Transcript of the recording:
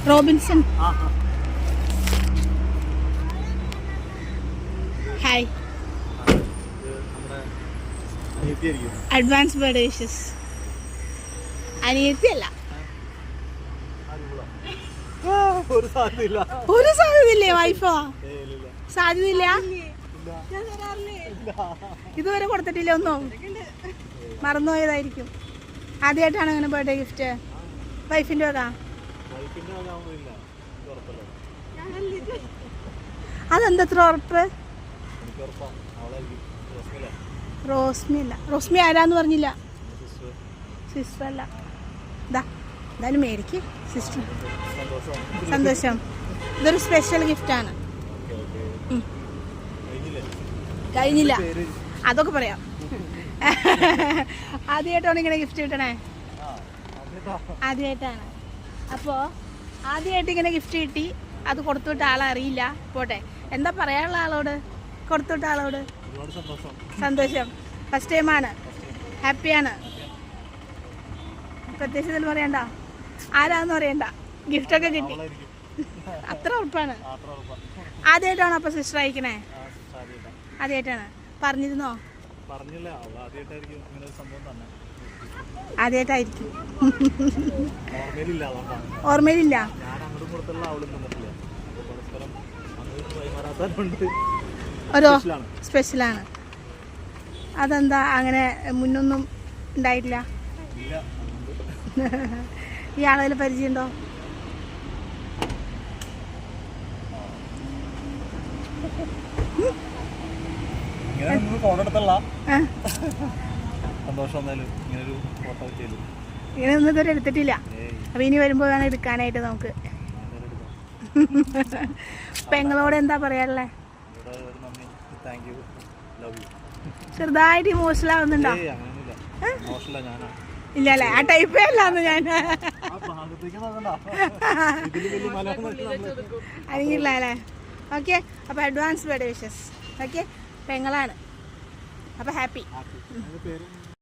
Robinson. Hi. Advance birthday wishes. അനിയത്തി അല്ല. ഒരു സാധ്യതയില്ലേ? വൈഫോ? സാധ്യതയില്ല. ഇതുവരെ കൊടുത്തിട്ടില്ല ഒന്നും. മറന്നുപോയതായിരിക്കും. ആദ്യമായിട്ടാണ് അങ്ങനെ ബർത്ത്ഡേ ഗിഫ്റ്റ്. വൈഫിൻ്റെ വക. അതെന്തത്ര ഉറപ്പ്? റോസ്മി അല്ല. റോസ്മി ആരാന്ന് പറഞ്ഞില്ല. സിസ്റ്റർ അല്ല. എന്തായാലും മേടിക്ക് സിസ്റ്റർ. സന്തോഷം. ഇതൊരു സ്പെഷ്യൽ ഗിഫ്റ്റാണ്. കഴിഞ്ഞില്ല, അതൊക്കെ പറയാം. ആദ്യമായിട്ടാണ് ഇങ്ങനെ ഗിഫ്റ്റ് കിട്ടണേ. ആദ്യമായിട്ടാണ്. അപ്പോൾ ആദ്യമായിട്ട് ഇങ്ങനെ ഗിഫ്റ്റ് കിട്ടി. അത് കൊടുത്തുവിട്ട ആളെ അറിയില്ല. പോട്ടെ, എന്താ പറയാനുള്ള ആളോട്? കൊടുത്തുവിട്ട ആളോട് സന്തോഷം. ഫസ്റ്റ് ടൈമാണ്. ഹാപ്പിയാണ്. പ്രത്യേകിച്ച് ഇതിൽ പറയണ്ട, ആരാന്ന് പറയണ്ട. ഗിഫ്റ്റൊക്കെ കിട്ടി. അത്ര ഉറപ്പാണ്. ആദ്യമായിട്ടാണോ അപ്പോൾ സിസ്റ്റർ അയക്കണേ? ആദ്യമായിട്ടാണ്. പറഞ്ഞിരുന്നോ? ആദ്യമായിട്ടായിരിക്കും. ഓർമ്മയിലില്ല. ഒരു സ്പെഷ്യലാണ്. അതെന്താ അങ്ങനെ മുന്നൊന്നും ഉണ്ടായിട്ടില്ല? ഈ ആളുകൾ പരിചയമുണ്ടോ? ഇങ്ങനെ ഒന്നും ഇതുവരെ എടുത്തിട്ടില്ല. അപ്പൊ ഇനി വരുമ്പോ വേണം എടുക്കാനായിട്ട് നമുക്ക്. പെങ്ങളോട് എന്താ പറയാനുള്ളേ? ചെറുതായിട്ട് ഇമോഷണൽ ആവുന്നുണ്ടോ? ഇല്ല അല്ലേ? ആ ടൈപ്പേ അല്ലാന്ന് ഞാൻ അറിയില്ല അല്ലേ? ഓക്കെ, അപ്പൊ അഡ്വാൻസ് ബർത്ത്ഡേ വിഷസ്. ഓക്കെ, പെങ്ങളാണ്. അപ്പൊ ഹാപ്പി.